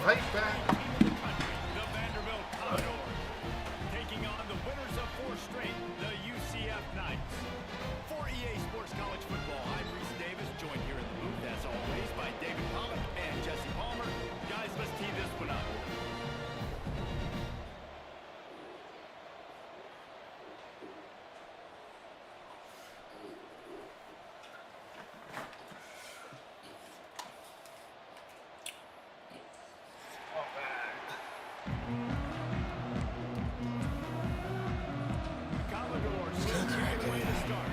right back. The Vanderbilt Commodores taking on the winners of 4 straight, the UCF Knights. For EA Sports College Football, I'm Reese Davis, joined here in the booth, as always, by David Pollack and Jesse Palmer. Guys, let's tee this one up. Commodores will take away the start.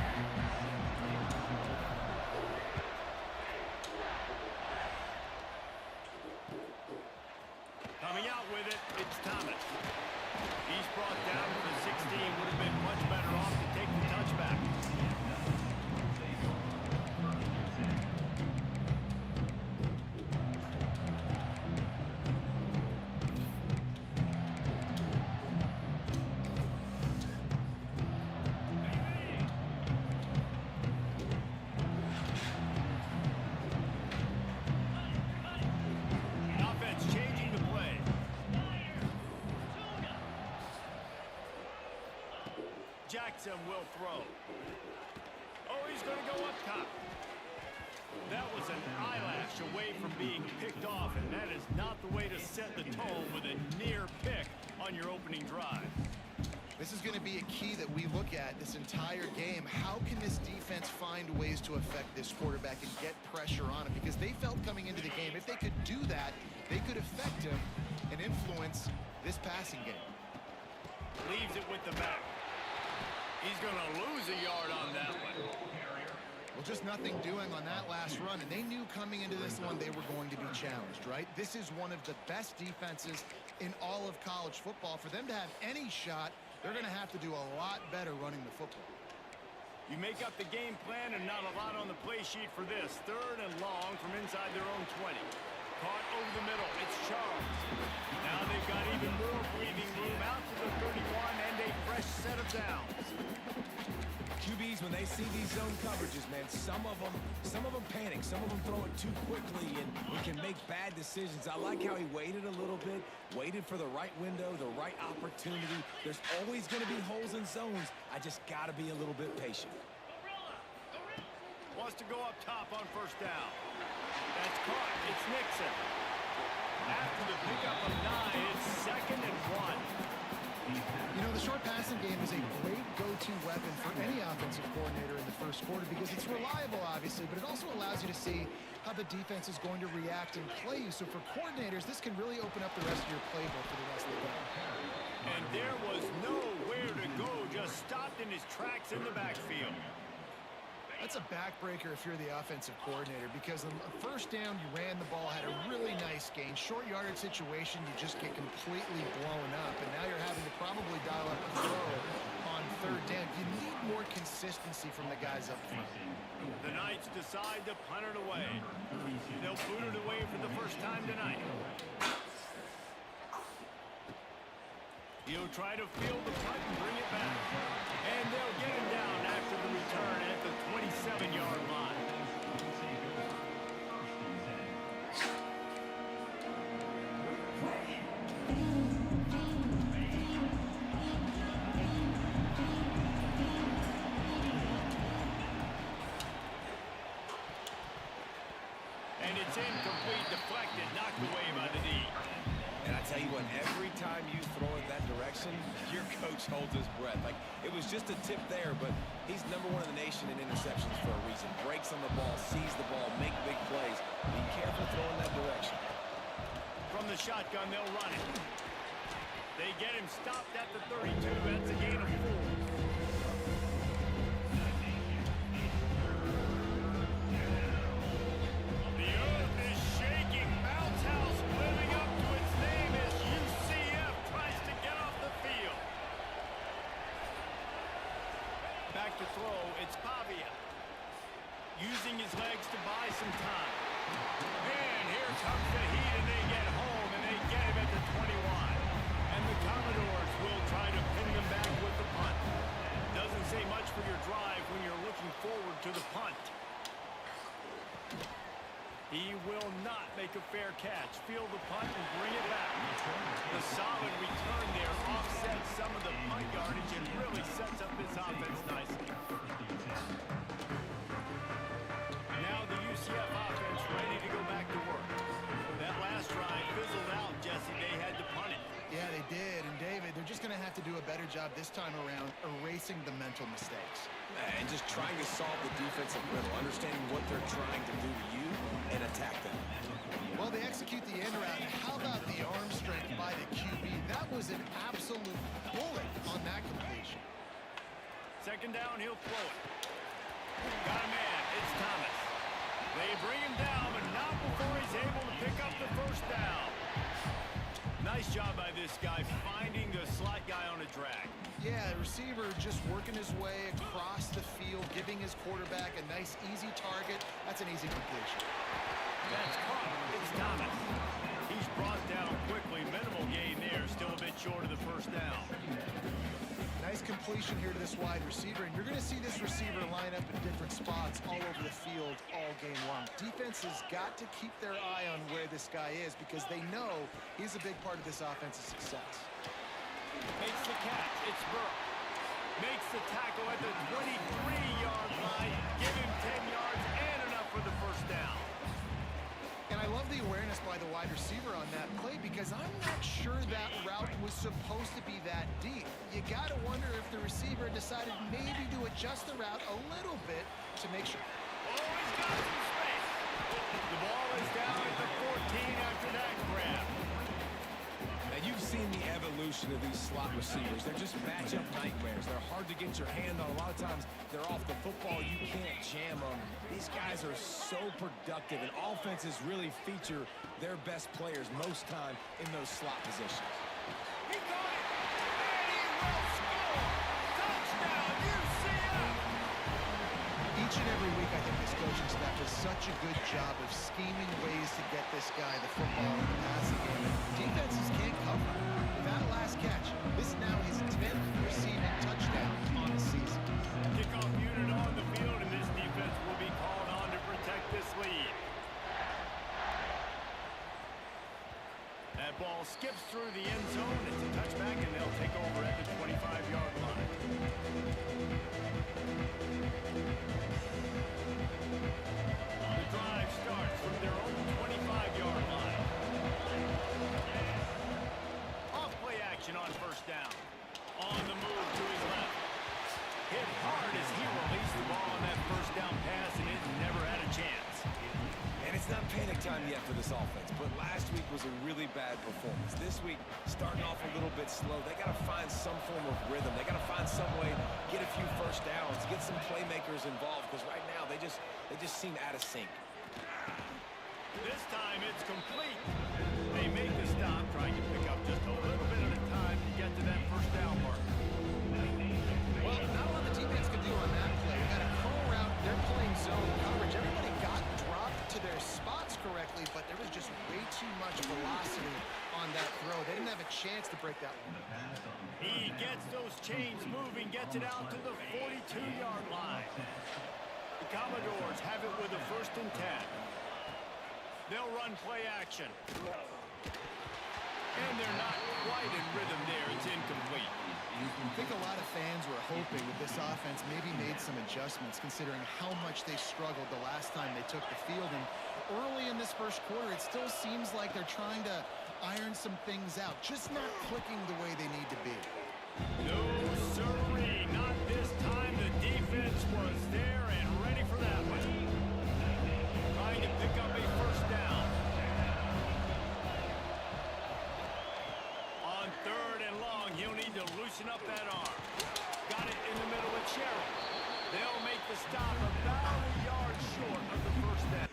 Coming out with it, it's Thomas. He's brought down to the 16. Would have been much better off to take the touchback. Offense changing the play. Jackson will throw. Oh, he's going to go up top. That was an eyelash away from being picked off, and that is not the way to set the tone with a near pick on your opening drive. This is going to be a key that we look at this entire game. How can this defense find ways to affect this quarterback and get pressure on him? Because they felt coming into the game, if they could do that, they could affect him and influence this passing game. Leaves it with the back. He's going to lose a yard on that one. Well, just nothing doing on that last run, and they knew coming into this one they were going to be challenged, right? This is one of the best defenses in all of college football. For them to have any shot, they're going to have to do a lot better running the football. You make up the game plan and not a lot on the play sheet for this. 3rd and long from inside their own 20. Caught over the middle. It's Charles. Now they've got even more breathing room out to the 31 and a fresh set of downs. QBs, when they see these zone coverages, man, some of them panic. Some of them throw it too quickly and can make bad decisions. I like how he waited a little bit, waited for the right window, the right opportunity. There's always going to be holes in zones. I just got to be a little bit patient. Wants to go up top on 1st down. That's caught. It's Nixon. After the pickup of 9, it's 2nd and 1. You know, the short passing game is a great go-to weapon for any offensive coordinator in the first quarter because it's reliable, obviously, but it also allows you to see how the defense is going to react and play you. So for coordinators, this can really open up the rest of your playbook for the rest of the game. And there was nowhere to go, just stopped in his tracks in the backfield. That's a backbreaker if you're the offensive coordinator because on the 1st down, you ran the ball, had a really nice gain. Short yardage situation, you just get completely blown up, and now you're having to probably dial up a throw on 3rd down. You need more consistency from the guys up front. The Knights decide to punt it away. They'll boot it away for the first time tonight. He'll try to field the punt and bring it back. And they'll get him down after the return at the 27-yard line. And it's incomplete, deflected, knocked away by the D. And I tell you what, every time you throw it that direction, your coach holds his breath. Like, it was just a tip there, but he's #1 in the nation in interceptions for a reason. Breaks on the ball, sees the ball, make big plays. Be careful throwing that direction. From the shotgun, they'll run it. They get him stopped at the 32. That's a gain of 4. The earth is shaking. Bounce House living up to its name as UCF tries to get off the field. Back to throw. It's Pavia. Using his legs to buy some time. And here comes the heat, and they get home, and they get him at the 21. And the Commodores will try to pin them back with the punt. Doesn't say much for your drive when you're looking forward to the punt. He will not make a fair catch. Field the punt and bring it back. The solid return there offsets some of the punt yardage and really sets up this offense nicely. Now the UCF offense ready to go back to work. That last drive fizzled out, Jesse. They had to punt it. Yeah, they did. And David, they're just going to have to do a better job this time around erasing the mental mistakes. And just trying to solve the defensive riddle, understanding what they're trying to do to you and attack them. Well, they execute the end around. How about the arm strength by the QB? That was an absolute bullet on that completion. Second down, he'll throw it. Got a man. It's Thomas. They bring him down, but not before he's able to pick up the first down. Nice job by this guy finding the slot guy on a drag. Yeah, the receiver just working his way across the field, giving his quarterback a nice, easy target. That's an easy completion. That's caught. It's Thomas. He's brought down quickly. Minimal gain there. Still a bit short of the first down. Nice completion here to this wide receiver, and you're going to see this receiver line up in different spots all over the field all game long. Defense has got to keep their eye on where this guy is because they know he's a big part of this offense's success. Makes the catch. It's Burke. Makes the tackle at the 23-yard line. Give him 10 yards and enough for the first down. And I love the awareness by the wide receiver on that play because I'm not sure that route was supposed to be that deep. You got to wonder if the receiver decided maybe to adjust the route a little bit to make sure. Oh, he's got some space. The ball is down at the 14 after that grab. And you've seen the evolution of these slot receivers. They're just matchup nightmares. They're hard to get your hand on. A lot of times they're off the football. You can't jam them. These guys are so productive, and offenses really feature their best players most time in those slot positions. He got it, and he will score. Touchdown, UCF. Each and every week, I think this coaching staff does such a good job of scheming ways to get this guy the football in the passing game. And defenses can't cover. With that last catch, this is now his 10th receiving touchdown on the season. Kickoff unit on the field, and this defense will be called on to protect this lead. That ball skips through the end zone. It's a touchback, and they'll take over at the 25-yard line. The drive starts from their own 25-yard line. Off play action on first down. On the move to his left. Hit hard as he released the ball on that first down pass, and it never had a chance. And it's not panic time yet for this offense, but last week was a really bad performance. This week, starting off a little bit slow. They got to find some form of rhythm. They got to find some way, get a few first downs, get some playmakers involved, because right now they just seem out of sync. This time it's complete. They make the stop, trying to pick up just a little bit at a time to get to that first down mark. Well, not a lot the defense could do on that play. Got a curl route. They're playing zone coverage. Everybody got dropped to their spots correctly, but there was just way too much velocity on that throw. They didn't have a chance to break that one. He gets those chains moving, gets it out to the 42-yard line. The Commodores have it with a 1st and 10. They'll run play action. And they're not quite in rhythm there. It's incomplete. I think a lot of fans were hoping that this offense maybe made some adjustments considering how much they struggled the last time they took the field. And early in this first quarter, it still seems like they're trying to iron some things out, just not clicking the way they need to be. No, sirree. Not this time. The defense was there and ready for that one. Trying to pick up a first down. On 3rd and long, he'll need to loosen up that arm. Got it in the middle of Cherry. They'll make the stop about a yard short of the first down.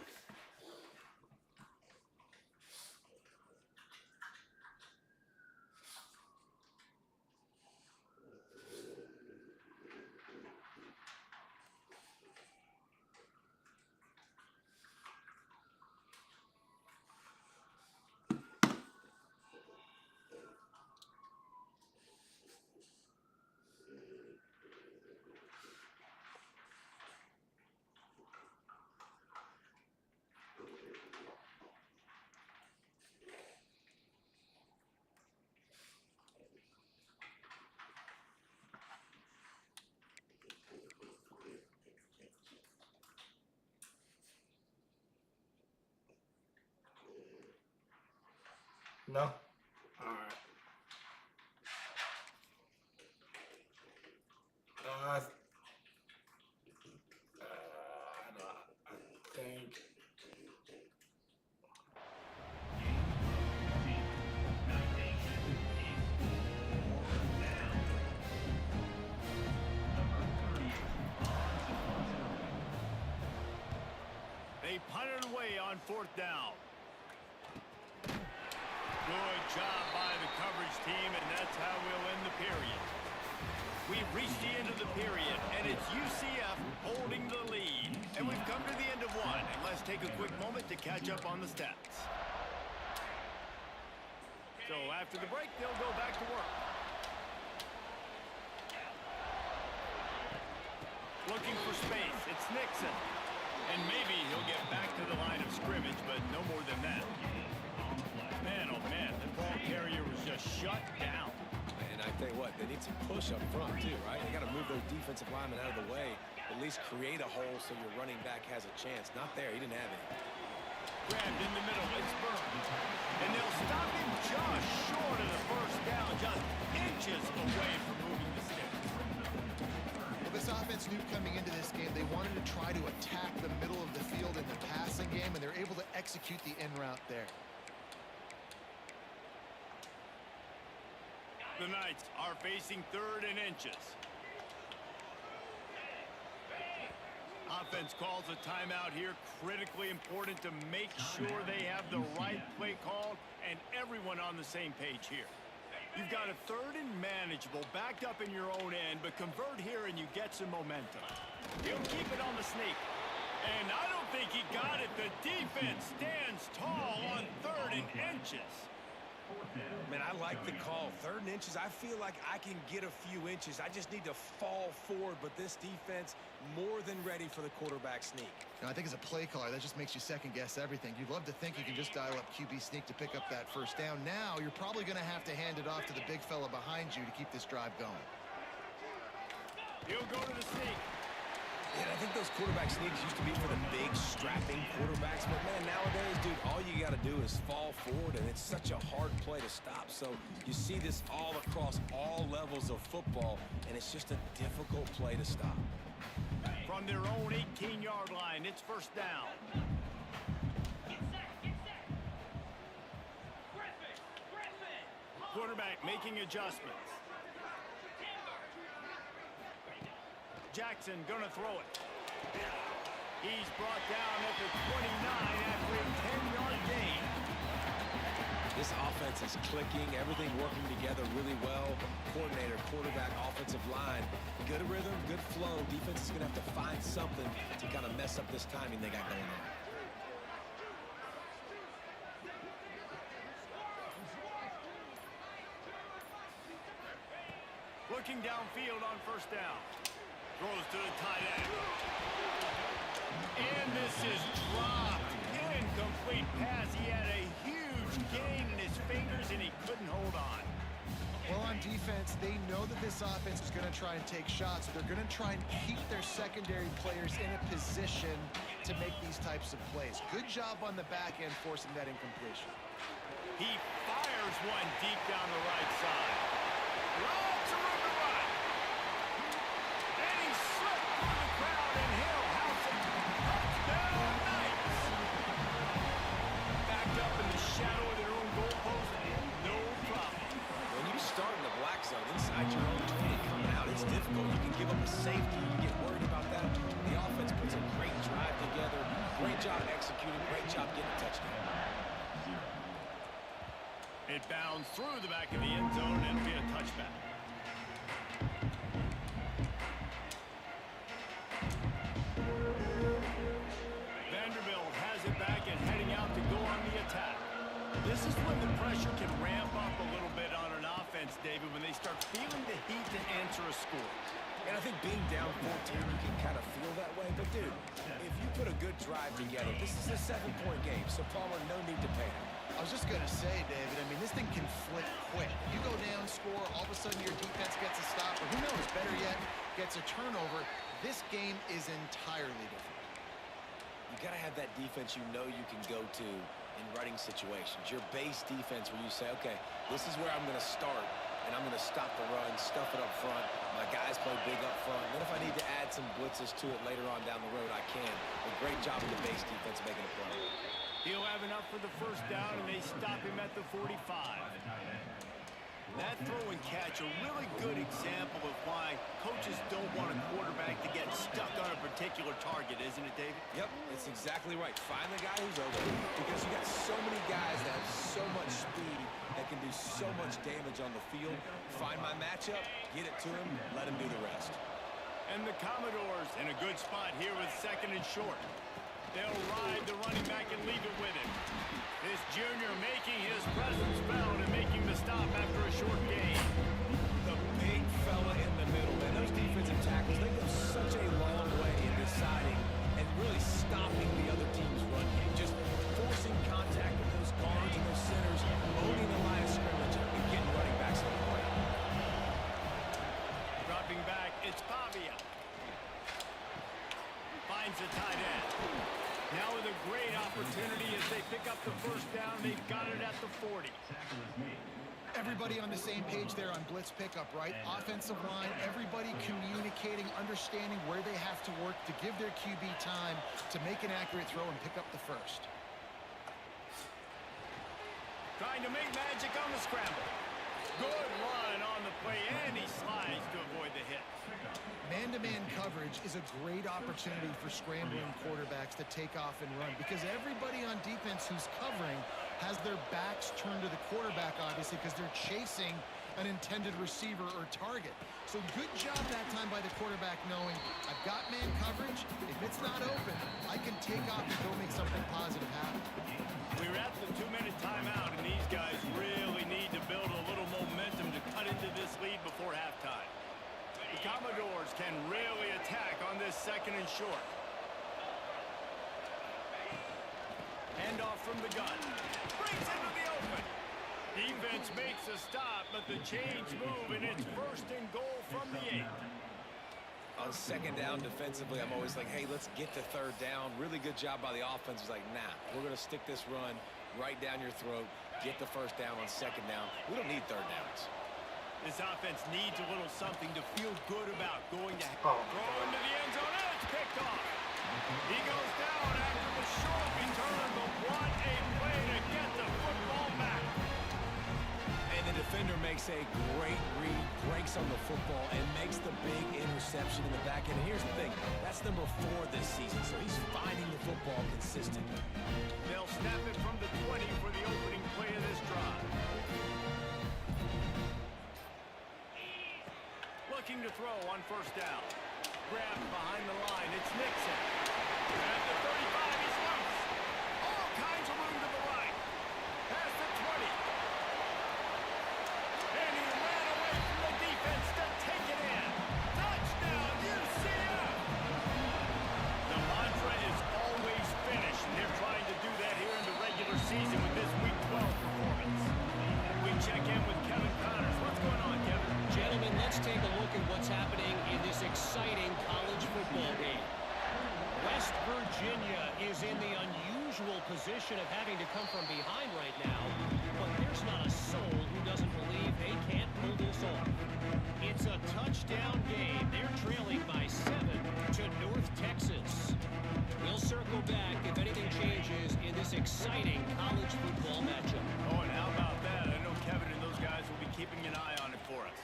No? Alright. Uh, no, I think. They punted away on 4th down. Good job by the coverage team, and that's how we'll end the period. We've reached the end of the period, and it's UCF holding the lead. And we've come to the end of one, and let's take a quick moment to catch up on the stats. So after the break, they'll go back to work. Looking for space, it's Nixon. And maybe he'll get back to the line of scrimmage, but no more than that. Man, oh man, the ball carrier was just shut down. And I tell you what, they need some push up front too, right? They got to move those defensive linemen out of the way, at least create a hole so your running back has a chance. Not there, he didn't have any. Grabbed in the middle, it's Burns. And they'll stop him just short of the first down, just inches away from moving the sticks. Well, this offense knew coming into this game they wanted to try to attack the middle of the field in the passing game, and they're able to execute the in route there. The Knights are facing 3rd and inches. Offense calls a timeout here. Critically important to make sure they have the right play called and everyone on the same page here. You've got a 3rd and manageable backed up in your own end, but convert here and you get some momentum. He'll keep it on the sneak. And I don't think he got it. The defense stands tall on 3rd and inches. Man, I like the call. 3rd and inches, I feel like I can get a few inches. I just need to fall forward, but this defense more than ready for the quarterback sneak. Now, I think as a play caller, that just makes you second-guess everything. You'd love to think you can just dial up QB sneak to pick up that first down. Now, you're probably going to have to hand it off to the big fella behind you to keep this drive going. He'll go to the sneak. Yeah, I think those quarterback sneaks used to be for the big, strapping quarterbacks. But, man, nowadays, dude, all you got to do is fall forward, and it's such a hard play to stop. So you see this all across all levels of football, and it's just a difficult play to stop. From their own 18-yard line, it's 1st down. Quarterback making adjustments. Jackson gonna throw it. He's brought down at the 29 after a 10-yard gain. This offense is clicking, everything working together really well. Coordinator, quarterback, offensive line, good rhythm, good flow. Defense is gonna have to find something to kind of mess up this timing they got going on. Looking downfield on 1st down. Throws to the tight end. And this is dropped. Incomplete pass. He had a huge gain in his fingers, and he couldn't hold on. Well, on defense, they know that this offense is going to try and take shots. They're going to try and keep their secondary players in a position to make these types of plays. Good job on the back end forcing that incompletion. He fires one deep down the right side. Lots of room to run. And he slipped through the crowd, and he'll house it. Touchdown, Knights. Backed up in the shadow of their own goalpost, and no problem. When you start in the black zone inside your own 20 coming out, it's difficult. You can give up a safety. You get worried about that. The offense puts a great drive together. Great job executing. Great job getting a touchdown. It bounds through the back of the end zone, and it'll be a touchback. Vanderbilt has it back and heading out to go on the attack. This is when the pressure can ramp up a little bit on an offense, David, when they start feeling the heat to answer a score. And I think being down 14, you can kind of feel that way. But, dude, if you put a good drive together, this is a 7-point game, so Palmer, no need to panic. I was just going to say, David, I mean, this thing can flip quick. You go down, score, all of a sudden your defense gets a stop, or who knows, better yet, gets a turnover. This game is entirely different. you got to have that defense you know you can go to in running situations. Your base defense where you say, okay, this is where I'm going to start, and I'm going to stop the run, stuff it up front. My guys play big up front. Then if I need to add some blitzes to it later on down the road, I can. A great job of the base defense making a play. He'll have enough for the first down, and they stop him at the 45. That throw and catch, a really good example of why coaches don't want a quarterback to get stuck on a particular target, isn't it, David? Yep, it's exactly right. Find the guy who's open, because you got so many guys that have so much speed that can do so much damage on the field. Find my matchup, get it to him, let him do the rest. And the Commodores in a good spot here with second and short. They'll ride the running back and leave it with him. This junior making his presence felt and making the stop after a short gain. The big fella in the middle, man. Those defensive tackles, they go such a long way in deciding and really stopping the other team's run game. Just forcing contact with those guards and those centers, owning the line of scrimmage, and getting running backs on the play. Dropping back, it's Pavia. Finds the tight end. Now with a great opportunity as they pick up the first down. They've got it at the 40. Everybody on the same page there on blitz pickup, right? Offensive line, everybody communicating, understanding where they have to work to give their QB time to make an accurate throw and pick up the first. Trying to make magic on the scramble. Good run on the play, and he slides to avoid the hit. Man-to-man coverage is a great opportunity for scrambling quarterbacks to take off and run, because everybody on defense who's covering has their backs turned to the quarterback, obviously, because they're chasing an intended receiver or target. So good job that time by the quarterback knowing I've got man coverage. If it's not open, I can take off and go make something positive happen. We're at the 2-minute timeout, and these guys really need to build a little momentum to cut into this lead before halftime. The Commodores can really attack on this second and short. Handoff from the gun. Brings into the open. Defense makes a stop, but the chains move, and it's first and goal from the 8. On second down defensively, I'm always like, hey, let's get to third down. Really good job by the offense. It's like, nah, we're going to stick this run right down your throat, get the first down on second down. We don't need third downs. This offense needs a little something to feel good about going to Oh. throw into the end zone, and it's picked off. He goes down after the short return, but what a play to get the football back. And the defender makes a great read, breaks on the football, and makes the big interception in the back end. And here's the thing, that's number 4 this season, so he's finding the football consistently. They'll snap it from the 20 for the opening play of this drive. Looking to throw on first down. Grabbed behind the line. It's Nixon. At the 35, he's loose. All kinds of room to the right. Past the 20. And he ran away from the defense to take it in. Touchdown, UCF! The mantra is always finish, and they're trying to do that here in the regular season with this Week 12 performance. We check in with Kevin Connors. What's going on, Kevin? Gentlemen, let's take a look at what's happening in this exciting college football game. West Virginia is in the unusual position of having to come from behind right now, but there's not a soul who doesn't believe they can't pull this off. It's a touchdown game. They're trailing by 7 to North Texas. We'll circle back if anything changes in this exciting college football matchup. Oh, and how about that? I know Kevin and those guys will be keeping an eye on it for us.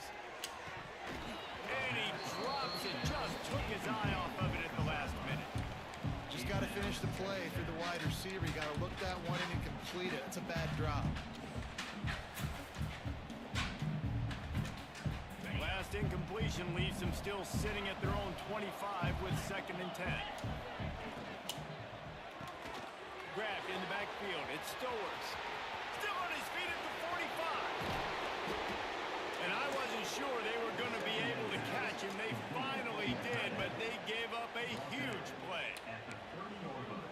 And he drops it. Just took his eye off of it at the last minute. Just got to finish the play. If you're the wide receiver, you got to look that one in and complete it. It's a bad drop. Last incompletion leaves them still sitting at their own 25 with second and 10. Grabbed in the backfield. It's Stowers. Still on his feet at the 45. And I wasn't sure they were going to be able to catch him. They finally did, but they gave up a huge play.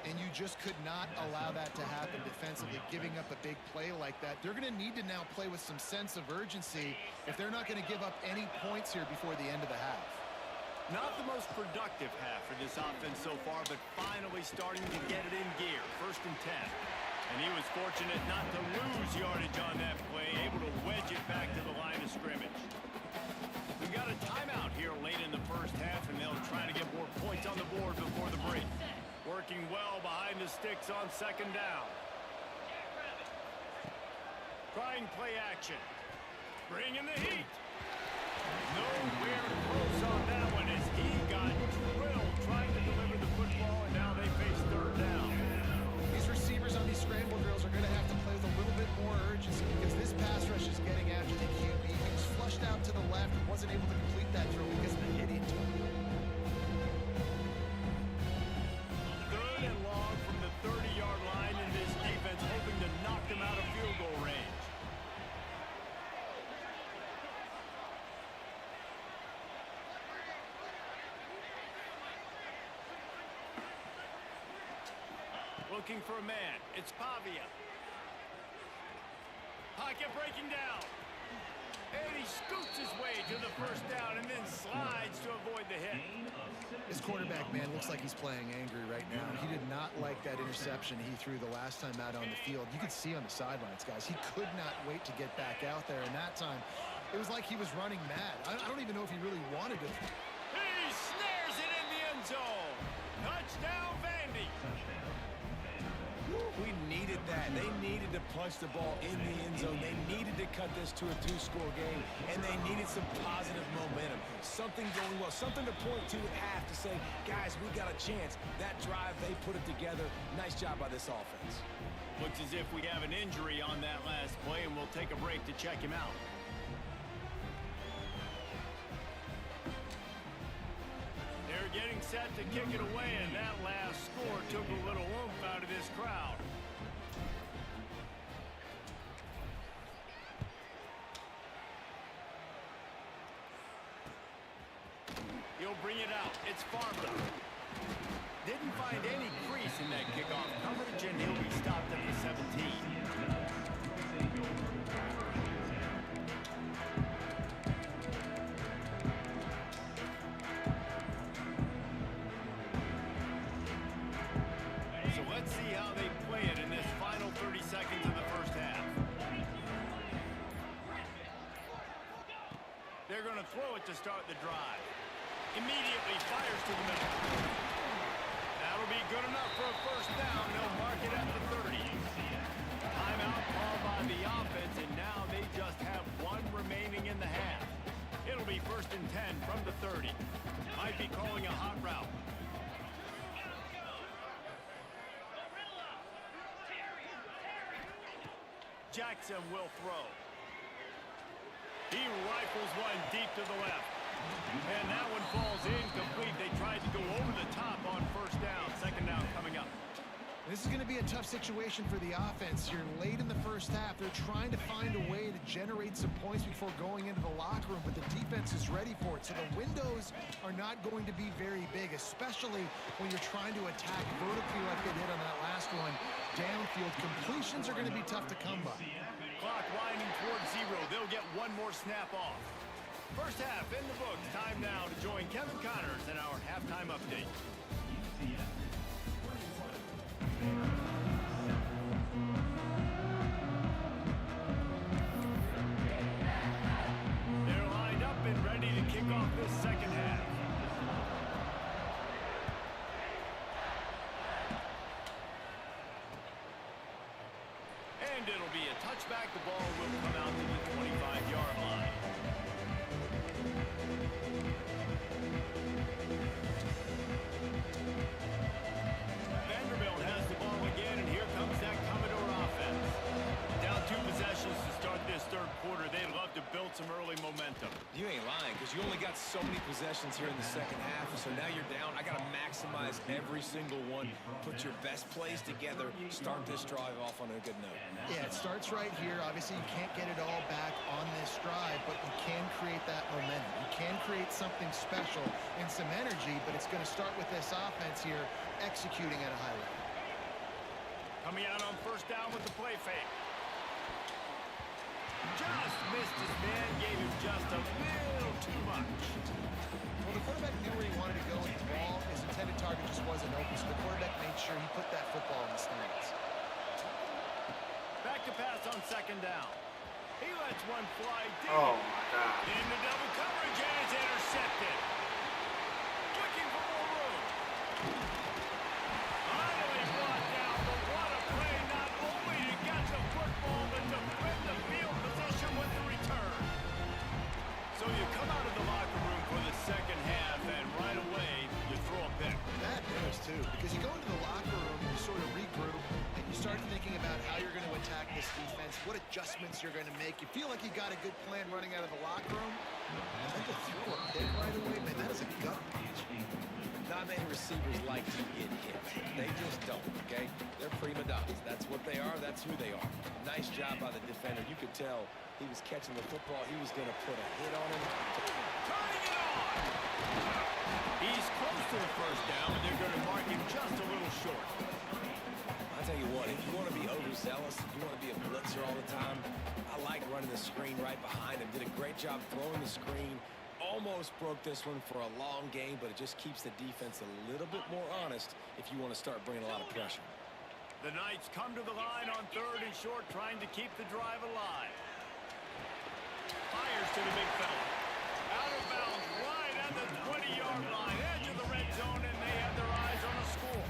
And you just could not allow that to happen defensively, giving up a big play like that. They're going to need to now play with some sense of urgency if they're not going to give up any points here before the end of the half. Not the most productive half for this offense so far, but finally starting to get it in gear. 1st and 10. And he was fortunate not to lose yardage on that play, able to wedge it back to the line of scrimmage. We've got a timeout here late in the first half, and they'll try to get more points on the board before the break. Working well behind the sticks on 2nd down. Trying play action. Bringing the heat. Nowhere close on that one as he got drilled trying to deliver the football, and now they face 3rd down. These receivers on these scramble drills are going to have to play with a little bit more urgency because this pass rush is getting after the QB. He was flushed out to the left and wasn't able to complete that throw because of the hit into him. 3rd and long from the 30-yard line, and this defense hoping to knock them out of field goal range. Looking for a man. It's Pavia. Pocket breaking down. And he scoots his way to the 1st down and then slides to avoid the hit. This quarterback, man, looks like he's playing angry right now. He did not like that interception he threw the last time out on the field. You could see on the sidelines, guys. He could not wait to get back out there, and that time it was like he was running mad. I don't even know if he really wanted to. He snares it in the end zone. Touchdown, Vandy. We needed that. They needed to punch the ball in the end zone. They needed to cut this to a 2-score game, and they needed some positive momentum. Something going well, something to point to at half to say, guys, we got a chance. That drive, they put it together. Nice job by this offense. Looks as if we have an injury on that last play, and we'll take a break to check him out. They're getting set to kick it away, and that last score took a little oomph out of this crowd. He'll bring it out. It's Farmer. Didn't find any crease in that kickoff coverage, and he'll be stopped at the 17. So let's see how they play it in this final 30 seconds of the first half. They're going to throw it to start the drive. Immediately fires to the middle. That'll be good enough for a 1st down. They'll mark it at the 30. Timeout called by the offense, and now they just have 1 remaining in the half. It'll be 1st and 10 from the 30. Might be calling a hot route. Jackson will throw. He rifles one deep to the left. And that one falls incomplete. They tried to go over the top on 1st down. 2nd down coming up. This is going to be a tough situation for the offense here. Late in the first half, they're trying to find a way to generate some points before going into the locker room, but the defense is ready for it. So the windows are not going to be very big, especially when you're trying to attack vertically like they did on that last one. Downfield completions are going to be tough to come by. Clock winding towards 0. They'll get 1 more snap off. First half in the books. Time now to join Kevin Connors in our halftime update. They're lined up and ready to kick off this 2nd half. And it'll be a touchback. The ball will come out to the 25-yard line. Vanderbilt has the ball again, and here comes that Commodore offense. Down 2 possessions to start this 3rd quarter. They'd love to build some early momentum. You ain't lying, because you only got so many possessions here in the 2nd half, so now you're down. I got to maximize every single one. Put your best plays together. Start this drive off on a good note. Yeah, it starts right here. Obviously, you can't get it all back on this drive, but you can create that momentum. You can create something special and some energy, but it's going to start with this offense here executing at a high level. Coming out on 1st down with the play fake. Just missed his man, gave him just a little too much. Well, the quarterback knew where he wanted to go with the ball. His intended target just wasn't open, so the quarterback made sure he put that football in the stands. Back to pass on second down. He lets one fly deep. Oh my God. Into double coverage, and it's intercepted. Looking for more room. Finally brought down, but what a play, not only to get the football, but to flip the field position with the return. So you come out of the locker room for the second half, and right away, you throw a pick. That news, too, because you go into the locker room, you sort of regroup, and you start thinking about how you're going to attack this defense, what adjustments you're going to make. You feel like you got a good plan running out of the locker room, and then to throw a pick right away, man, that is a gut punch. Not many receivers like to get hit. They just don't, okay? They're prima donnas. That's what they are. That's who they are. Nice job by the defender. You could tell he was catching the football. He was going to put a hit on him. Turning it on! He's close to the first down, but they're going to mark him just a little short. I'll tell you what, if you want to be overzealous, if you want to be a blitzer all the time, I like running the screen right behind him. Did a great job throwing the screen. Almost broke this one for a long game, but it just keeps the defense a little bit more honest if you want to start bringing a lot of pressure. The Knights come to the line on third and short, trying to keep the drive alive. Fires to the big fella. Out of bounds, right at the 20-yard line, edge of the red zone, and they have their eyes on a score.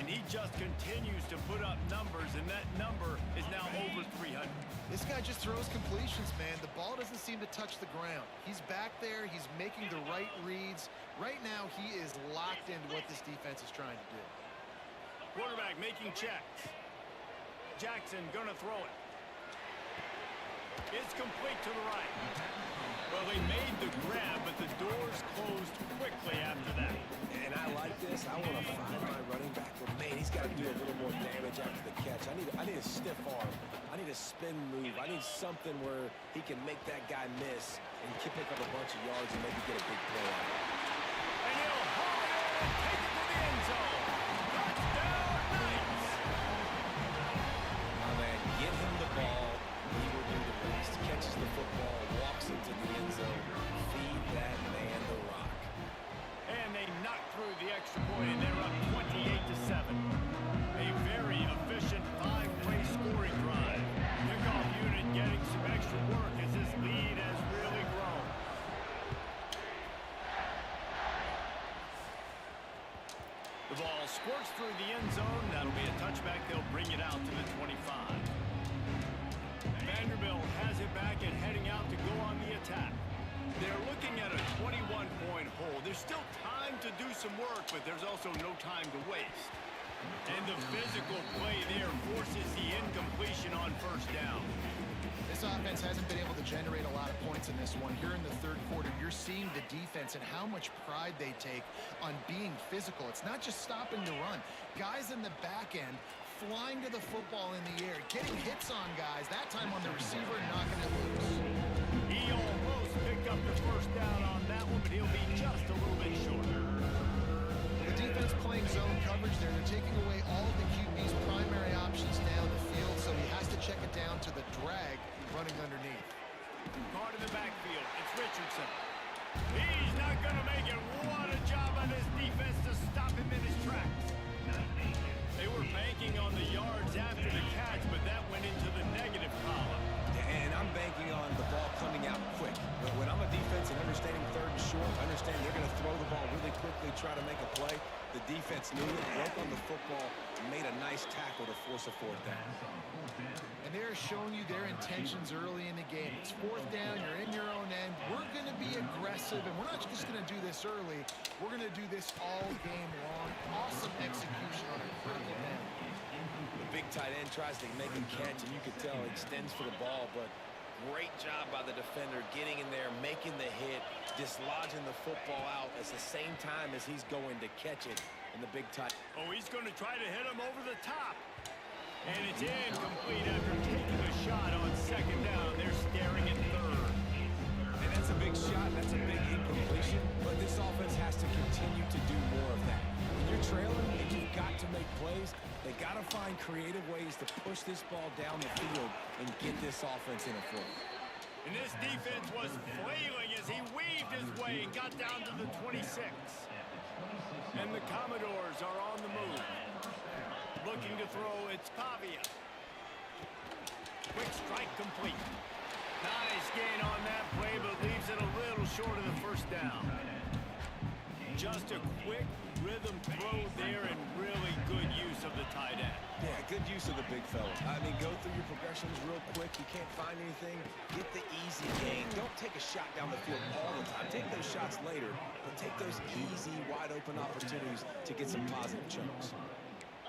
And he just continues to put up numbers, and that number is now over 300. This guy just throws completions, man. The ball doesn't seem to touch the ground. He's back there. He's making the right reads. Right now, he is locked into what this defense is trying to do. Quarterback making checks. Jackson gonna throw it. It's complete to the right. Well, they made the grab, but the doors closed quickly after that. And I like this. I want to find my running back, but man, he's got to do a little more damage after the catch. I need a stiff arm. I need a spin move. I need something where he can make that guy miss and pick up a bunch of yards and maybe get a big play out of it. And he'll haul it in and take it to the end zone. Touchdown, Knights! Oh, man, get him the ball. He will do the rest. Catches the football, walks into the end zone. Feed that man the rock. And they knock through the extra point, and they're up 28-7. A very efficient five-play scoring drive. Kickoff unit getting some extra work as this lead has really grown. The ball squirts through the end zone. That'll be a touchback. They'll bring it out to the 25. Vanderbilt has it back and heading out to go on the attack. They're looking at a 21-point hole. There's still time to do some work, but there's also no time to waste. And the physical play there forces the incompletion on first down. This offense hasn't been able to generate a lot of points in this one. Here in the third quarter, you're seeing the defense and how much pride they take on being physical. It's not just stopping the run. Guys in the back end flying to the football in the air, getting hits on guys, that time on the receiver, knocking it loose. He almost picked up the first down on that one, but he'll be just a little bit shorter. The defense playing zone coverage there. They're taking away all of the QB's primary options down the field, so he has to check it down to the drag running underneath. Caught in the backfield. It's Richardson. He's not going to make it. What a job on his defense to stop him in his tracks. They were banking on the yards after the catch, but that went into the negative column. And I'm banking on the ball coming out quick. When I'm a defense and understanding third and short, understand they're going to throw the ball really quickly, try to make a play. The defense knew it, broke on the football, made a nice tackle to force a fourth down. And they're showing you their intentions early in the game. It's fourth down, you're in your own end. We're going to be aggressive, and we're not just going to do this early. We're going to do this all game long. Awesome execution on a critical down. The big tight end tries to make a catch, and you could tell he extends for the ball, but great job by the defender getting in there, making the hit, dislodging the football out at the same time as he's going to catch it. And the big tight. Oh, he's going to try to hit him over the top. And it's incomplete after taking a shot on second down. They're staring at third. And That's a big shot. That's a big incompletion. But this offense has to continue to do more of that. When you're trailing and you've got to make plays, they got to find creative ways to push this ball down the field and get this offense in a flow. And this defense was flailing as he weaved his way and got down to the 26. And the Commodores are on the move. Looking to throw, it's Pavia. Quick strike complete. Nice gain on that play, but leaves it a little short of the first down. Just a quick rhythm throw there and really good use of the tight end. Yeah, good use of the big fella. I mean, go through your progressions real quick. You can't find anything. Get the easy gain. Don't take a shot down the field all the time. Take those shots later, but take those easy, wide-open opportunities to get some positive chunks.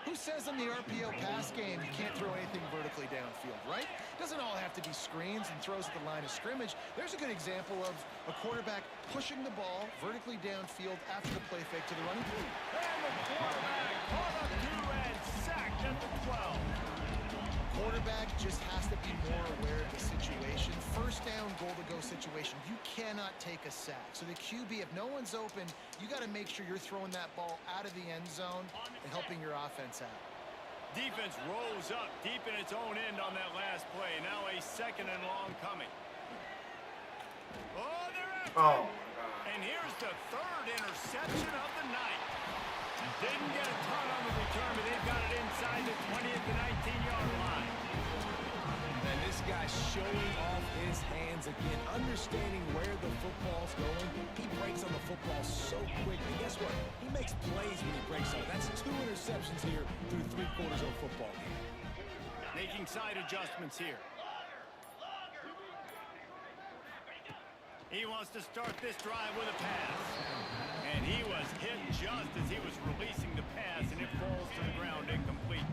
Who says in the RPO pass game you can't throw anything vertically downfield, right? Doesn't all have to be screens and throws at the line of scrimmage. There's a good example of a quarterback pushing the ball vertically downfield after the play fake to the running back. And the quarterback caught up to and sacked at the 12. Quarterback just has to be more aware of the situation. First down, goal-to-go situation. You cannot take a sack. So the QB, if no one's open, you got to make sure you're throwing that ball out of the end zone and helping your offense out. Defense rose up deep in its own end on that last play. Now a second and long coming. Oh, they're after Oh, it. my God. And here's the third interception of the night. Didn't get a ton on the return, but they've got it inside the 20 at the 19-yard line. And this guy's showing off his hands again, understanding where the football's going. He breaks on the football so quick. And guess what? He makes plays when he breaks on it. That's 2 interceptions here through 3 quarters of a football game. Making side adjustments here. He wants to start this drive with a pass. And he was hit just as he was releasing the pass, and it falls to the ground incomplete.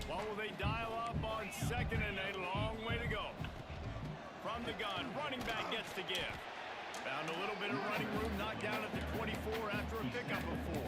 What will they dial up on second and a long way to go? From the gun, running back gets to give. Found a little bit of running room, knocked down at the 24 after a pickup of 4.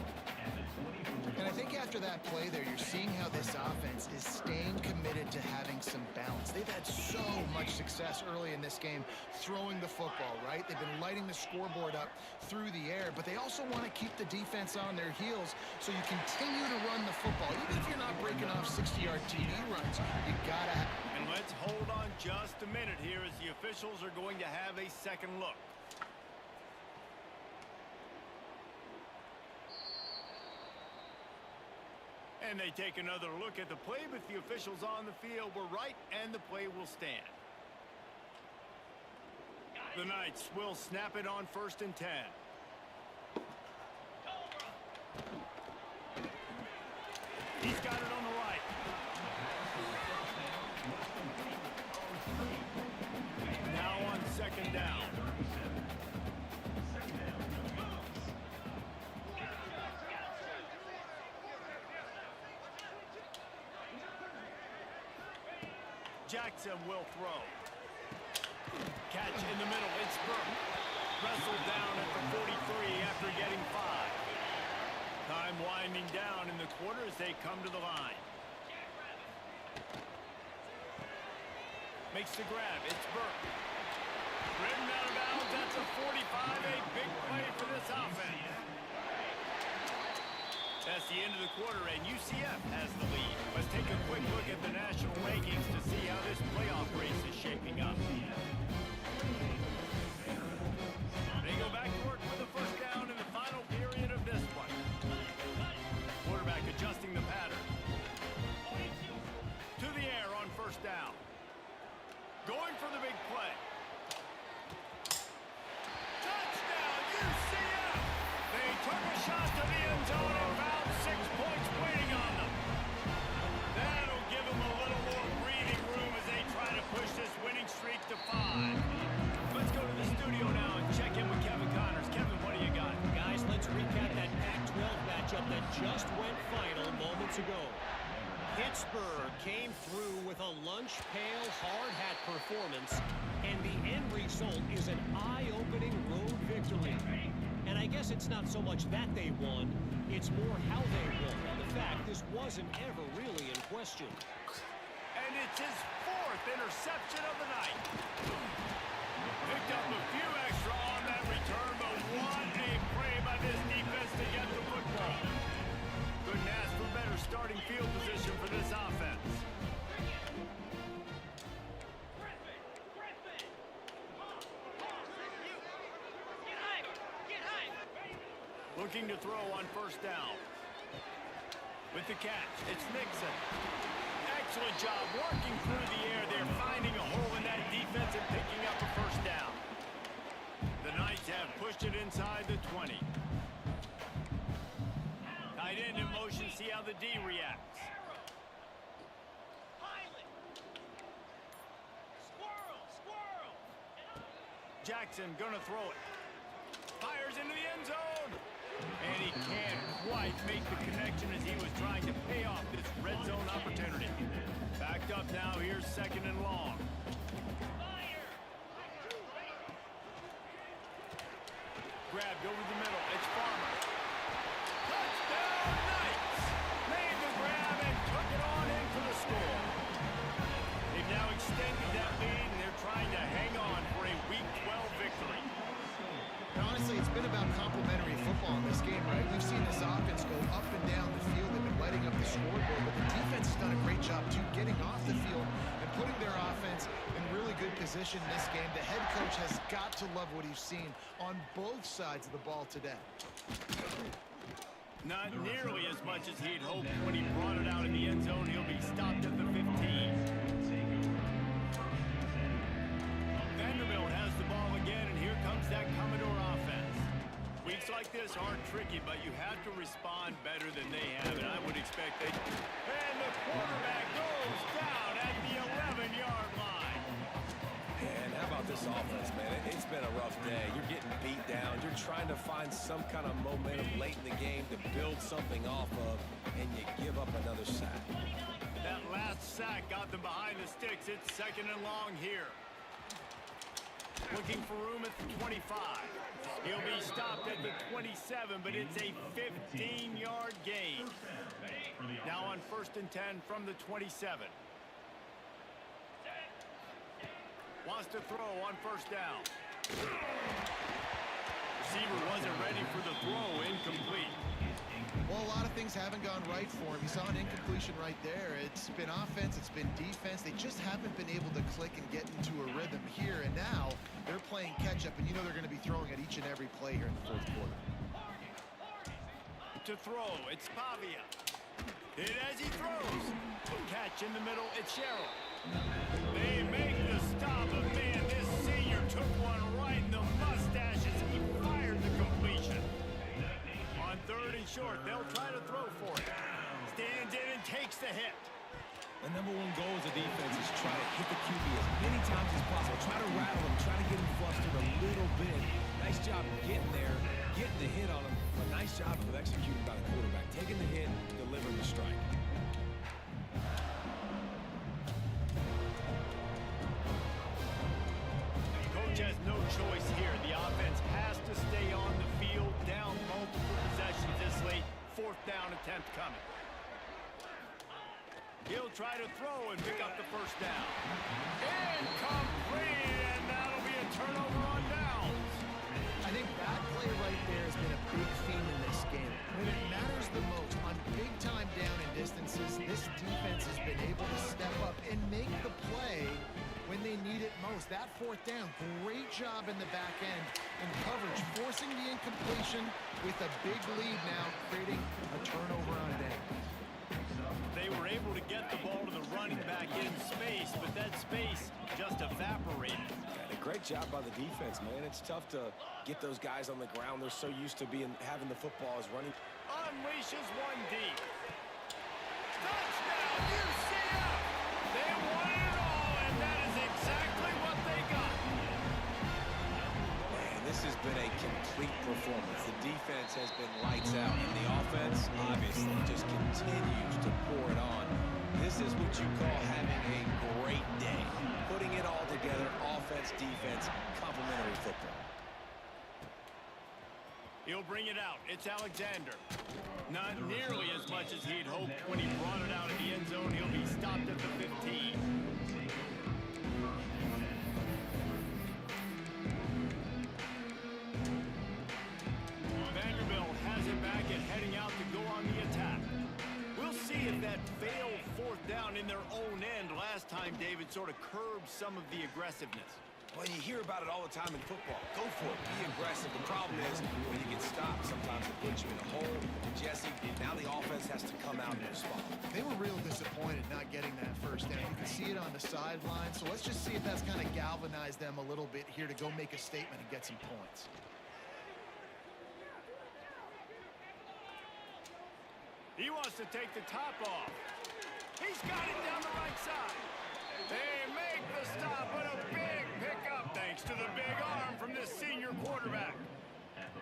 And I think after that play there, you're seeing how this offense is staying committed to having some balance. They've had so much success early in this game throwing the football, right? They've been lighting the scoreboard up through the air, but they also want to keep the defense on their heels, so you continue to run the football. Even if you're not breaking off 60-yard TD runs, you got to have... And let's hold on just a minute here as the officials are going to have a second look. And they take another look at the play, but the officials on the field were right, and the play will stand. The Knights will snap it on 1st and 10. He's got it on the right. Now on 2nd down. Jackson will throw. Catch in the middle. It's Burke. Wrestled down at the 43 after getting 5. Time winding down in the quarter as they come to the line. Makes the grab. It's Burke. Ridden out of bounds. That's a 45. A big play for this offense. That's the end of the quarter, and UCF has the lead. Let's take a quick look at the national rankings to see how this playoff race is shaping up. They go back to work with the first down in the final period of this one. Quarterback adjusting the pattern. To the air on 1st down. Going for the big play. Touchdown, UCF! They took a shot to the end zone and found 6 points waiting on them. That'll give them a little more breathing room as they try to push this winning streak to 5. Let's go to the studio now and check in with Kevin Connors. Kevin, what do you got? Guys, let's recap that Pac-12 matchup that just went final moments ago. Pittsburgh came through with a lunch pail hard hat performance, and the end result is an eye-opening road victory. And I guess it's not so much that they won, it's more how they won, and the fact this wasn't ever really in question. And it's his 4th interception of the night. Picked up a few extra on that return, but what a play by this defense to get the football. Couldn't ask for better starting field position for this offense. Looking to throw on first down. With the catch, it's Nixon. Excellent job working through the air. They're finding a hole in that defense and picking up a first down. The Knights have pushed it inside the 20. Tight end in motion, see how the D reacts. Jackson gonna throw it. Fires into the end zone. And he can't quite make the connection as he was trying to pay off this red zone opportunity. Backed up now, here's second and long. Grabbed over the middle, it's Farmer. Touchdown Knights! Made the grab and took it on in for the score. They've now extended that lead and they're trying to hang on for a Week 12 victory. And honestly, it's been about complementary football in this game, right? We've seen this offense go up and down the field. They've been lighting up the scoreboard, but the defense has done a great job, too, getting off the field and putting their offense in really good position in this game. The head coach has got to love what he's seen on both sides of the ball today. Not nearly as much as he'd hoped when he brought it out in the end zone. He'll be stopped at the 15. Vanderbilt has the ball again, and here comes that Commodore offense. Weeks like this aren't tricky, but you have to respond better than they have, and I would expect they... And the quarterback goes down at the 11-yard line. And how about this offense, man? It's been a rough day. You're getting beat down. You're trying to find some kind of momentum late in the game to build something off of, and you give up another sack. That last sack got them behind the sticks. It's second and long here. Looking for room at the 25. He'll be stopped at the 27, but it's a 15-yard gain. Now on first and 10 from the 27. Wants to throw on first down. Receiver wasn't ready for the throw, incomplete. Well, a lot of things haven't gone right for him. He saw an incompletion right there. It's been offense, it's been defense. They just haven't been able to click and get into a rhythm here. And now they're playing catch-up, and you know they're going to be throwing at each and every play here in the fourth quarter. To throw, it's Pavia. Hit as he throws. Catch in the middle, it's Sherrill. They make the stop, but man, this senior took one right in the mustache as he fired the completion. On third and short, they'll try to throw for it. Stands in and takes the hit. The number one goal as a defense is try to hit the QB as many times as possible. Try to rattle him, try to get him flustered a little bit. Nice job getting there, getting the hit on him. But nice job with executing by the quarterback. Taking the hit, delivering the strike. Coach has no choice here. The offense has to stay on the field, down multiple possessions this late. Fourth down attempt coming. He'll try to throw and pick up the first down. Incomplete, and that'll be a turnover on downs. I think that play right there has been a big theme in this game. When it matters the most, on big-time down and distances, this defense has been able to step up and make the play when they need it most. That fourth down, great job in the back end and coverage, forcing the incompletion with a big lead now, creating a turnover on down. They were able to get the ball to the running back in space, but that space just evaporated. And a great job by the defense, man. It's tough to get those guys on the ground. They're so used to having the football as running. Unleashes one deep. Touchdown, UCF! They won it all, and that is exactly what they got. Man, this has been a complete performance. The defense has been lights out, and the offense obviously just continues to pour it on. This is what you call having a great day. Putting it all together, offense, defense, complementary football. He'll bring it out. It's Alexander. Not nearly as much as he'd hoped when he brought it out in the end zone. He'll be stopped at the 15. down in their own end last time, David, sort of curbed some of the aggressiveness. Well, you hear about it all the time in football. Go for it. Be aggressive. The problem is when you get stopped, sometimes it puts you in a hole. And Jesse, now the offense has to come out and respond. They were real disappointed not getting that first down. You can see it on the sideline. So let's just see if that's kind of galvanized them a little bit here to go make a statement and get some points. He wants to take the top off. He's got it down the right side. They make the stop, but a big pickup thanks to the big arm from this senior quarterback.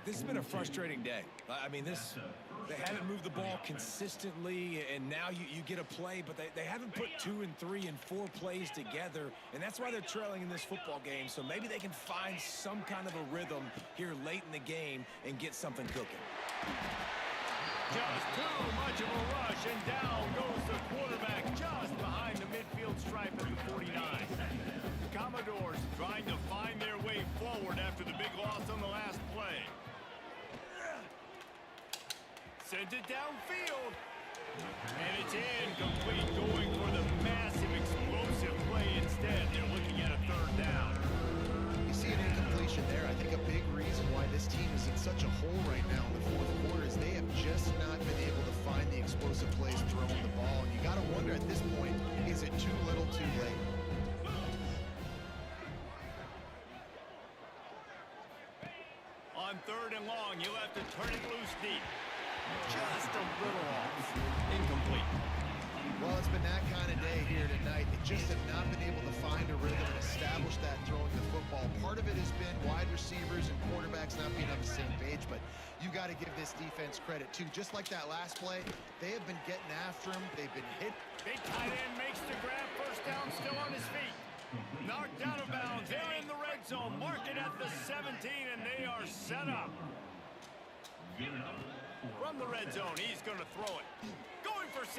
This has been a frustrating day. I mean, they haven't moved the ball consistently, and now you get a play, but they haven't put 2 and 3 and 4 plays together, and that's why they're trailing in this football game. So maybe they can find some kind of a rhythm here late in the game and get something cooking. Just too much of a rush, and down goes the quarterback just behind the midfield stripe at the 49. The Commodores trying to find their way forward after the big loss on the last play. Sends it downfield, and it's incomplete, going for the massive explosive play instead. They're looking at a third down. You see an incompletion there. I think a big reason why this team is in such a hole right now in the fourth quarter is they have just not been able to find the explosive plays throwing the ball. And you got to wonder at this point, is it too little too late? On third and long, you'll have to turn it loose deep. Just a little off. Incomplete. Well, it's been that kind of day here tonight. They just have not been able to find a rhythm and establish that throwing the football. Part of it has been wide receivers and quarterbacks not being on the same page, but you got to give this defense credit too. Just like that last play, they have been getting after him. They've been hit. Big tight end makes the grab. First down, still on his feet. Knocked out of bounds. They're in the red zone. Mark it at the 17, and they are set up. From the red zone, he's going to throw it. Going for 6.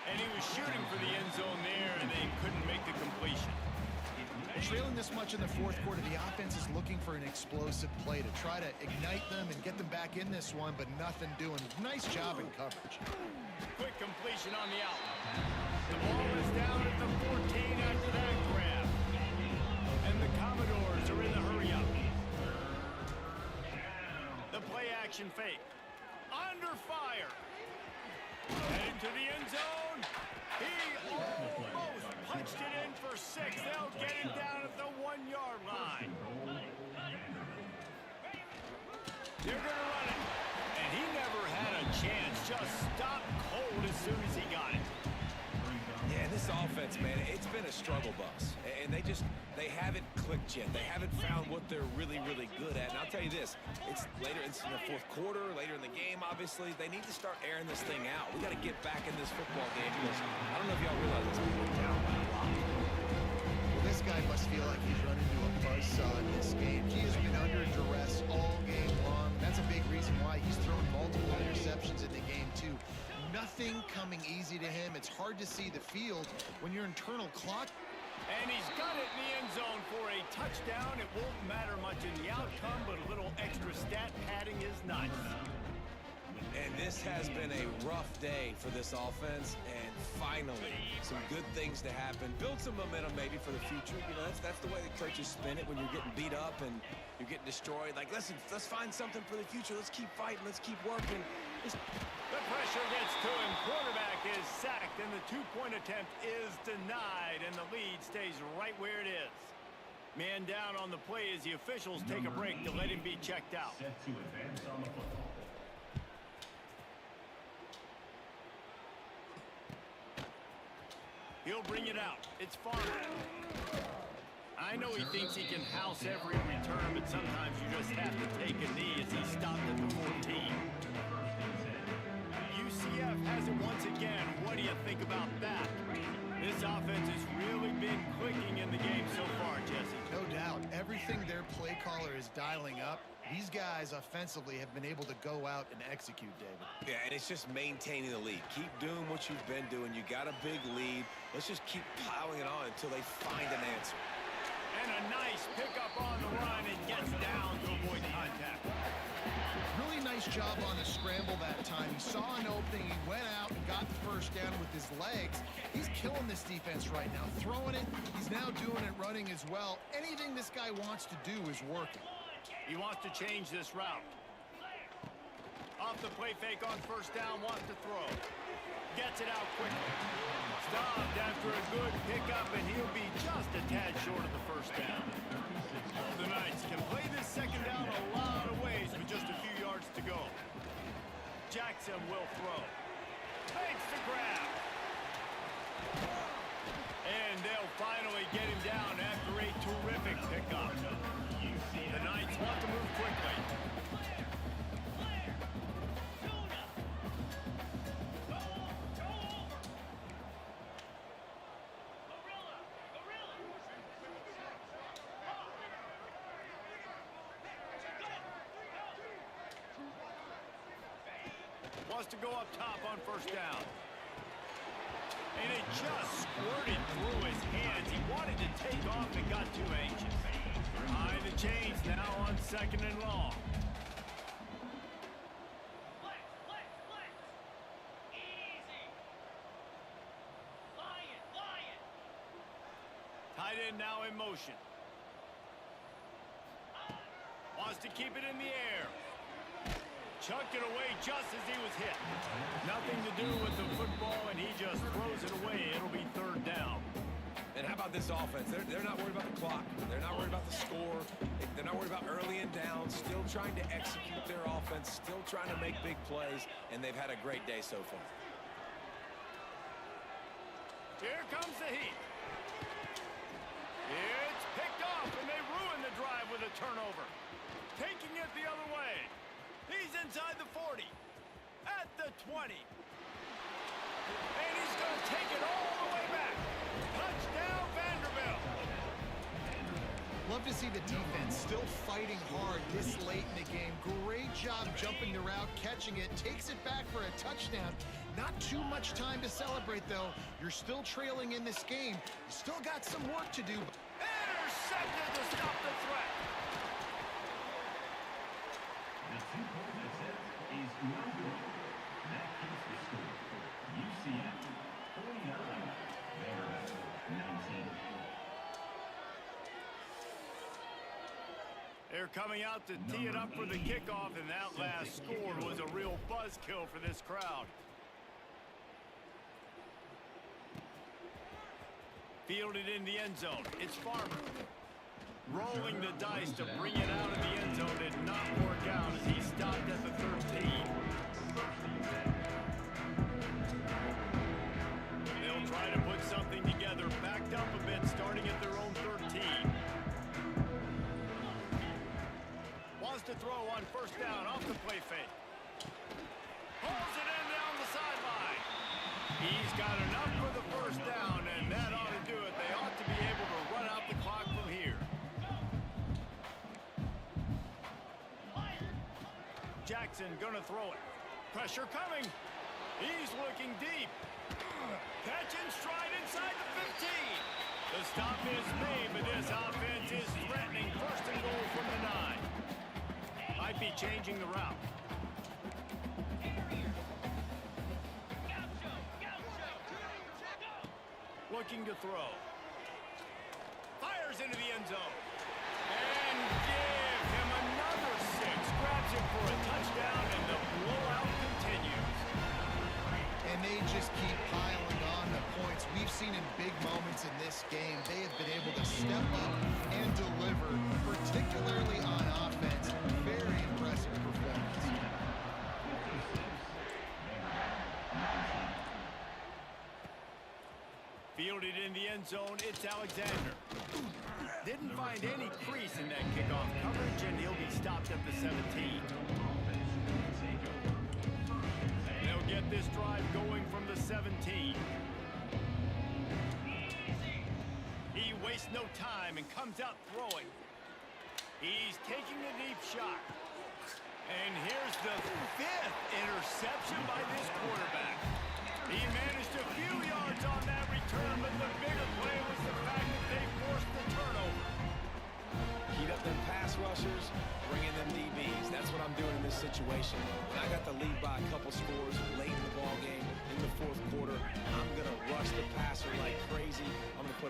And he was shooting for the end zone there, and they couldn't make the completion. Trailing this much in the fourth quarter, the offense is looking for an explosive play to try to ignite them and get them back in this one, but nothing doing. Nice job in coverage. Quick completion on the out. The ball is down at the 14 after that grab. And the Commodores are in the hurry-up. The play-action fake. Under fire. Headed to the end zone. He almost punched it in for 6. They'll get him down at the 1-yard line. They're going to run it. And he never had a chance. Just stopped cold as soon as he got it. Yeah, this offense, man, it's been a struggle bus. And they haven't clicked yet. They haven't found what they're really, really good at. And I'll tell you this, it's in the fourth quarter, later in the game, obviously. They need to start airing this thing out. We got to get back in this football game because I don't know if y'all realize this, but we're down by a lot. Well, this guy must feel like he's run into a buzzsaw in this game. He has been under duress all game long. That's a big reason why he's thrown multiple interceptions in the game, too. Nothing coming easy to him. It's hard to see the field when your internal clock. And he's got it in the end zone for a touchdown. It won't matter much in the outcome, but a little extra stat padding is nice. And this has been a rough day for this offense, and finally, some good things to happen. Build some momentum maybe for the future. You know, that's the way the coaches spin it when you're getting beat up and you're getting destroyed. Like, listen, let's find something for the future. Let's keep fighting. Let's keep working. The pressure gets to him. Quarterback is sacked, and the 2-point attempt is denied, and the lead stays right where it is. Man down on the play as the officials take a break to let him be checked out. Set to advance on the football. He'll bring it out. It's Farmer. I know he thinks he can house every return, but sometimes you just have to take a knee as he stopped at the 14. UCF has it once again. What do you think about that? This offense has really been clicking in the game so far, Jesse. No doubt. Everything their play caller is dialing up, these guys offensively have been able to go out and execute, David. Yeah, and it's just maintaining the lead. Keep doing what you've been doing. You got a big lead. Let's just keep piling it on until they find an answer. And a nice pickup on the run and gets down to avoid contact. Really nice job on the scramble that time. He saw an opening, he went out and got the first down with his legs. He's killing this defense right now, throwing it. He's now doing it running as well. Anything this guy wants to do is working. He wants to change this route. Off the play fake on first down, wants to throw. Gets it out quickly. Stopped after a good pickup, and he'll be just a tad short of the first down. The Knights can play this second down a lot of ways with just a few yards to go. Jackson will throw. Makes the grab. And they'll finally get him down after a terrific pickup. The Knights want to move quickly. Wants to go up top on first down. And it just squirted through his hands. He wanted to take off and got too anxious. High the chains now on second and long. Tight end now in motion. Wants to keep it in the air. Chucked it away just as he was hit. Nothing to do with the football, and he just throws it away. It'll be third down. And how about this offense? They're not worried about the clock. They're not worried about the score. They're not worried about early and down. Still trying to execute their offense. Still trying to make big plays. And they've had a great day so far. Here comes the heat. It's picked off, and they ruin the drive with a turnover. Taking it the other way. He's inside the 40. At the 20. And he's going to take it all the way back. Touchdown, Vanderbilt. Love to see the defense still fighting hard this late in the game. Great job jumping the route, catching it, takes it back for a touchdown. Not too much time to celebrate, though. You're still trailing in this game. You still got some work to do. Intercepted to stop the threat. The 2-point attempt is no good. That keeps the score. UCF 49, Vanderbilt 19. They're coming out to tee it up for the kickoff, and that last score was a real buzzkill for this crowd. Fielded in the end zone. It's Farmer. Rolling the dice to bring it out of the end zone did not work out as he stopped at the 13. They'll try to put something together, backed up a bit, starting at their own 13. Wants to throw on first down off the play fake. Pulls it in down the sideline. He's got enough for the first down, and that ought to do it. They ought to be able to run out the clock from here. Jackson gonna throw it. Pressure coming. He's looking deep. Catch in stride inside the 15. The stop is made, but this offense is threatening. First and goal from the 9. Might be changing the route. Looking to throw. Fires into the end zone. And give him another 6. Grabs him for a touchdown, and the blowout continues. And they just keep piling on the points. We've seen in big moments in this game, they have been able to step up and deliver, particularly on offense. Very impressive performance. Fielded in the end zone, it's Alexander. Didn't find any crease in that kickoff coverage, and he'll be stopped at the 17. They'll get this drive going from the 17. He wastes no time and comes out throwing. He's taking a deep shot. And here's the 5th interception by this quarterback. He managed a few yards on that return, but the bigger play was the fact that they forced the turnover. Heat up them pass rushers, bring in them DBs. That's what I'm doing in this situation.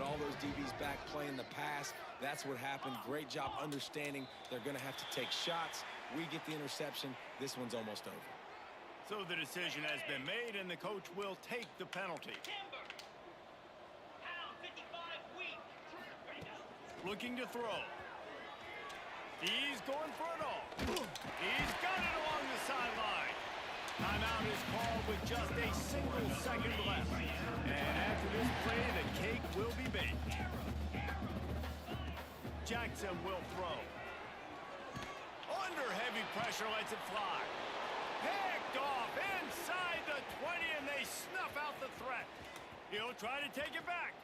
all those DBs back playing the pass. That's what happened. Great job understanding they're going to have to take shots. We get the interception. This one's almost over. So the decision has been made, and the coach will take the penalty. Looking to throw. He's going for it all. He's got it along the sideline. Timeout is called with just a single second left. And after this play, the cake will be baked. Jackson will throw. Under heavy pressure, lets it fly. Picked off inside the 20, and they snuff out the threat. He'll try to take it back.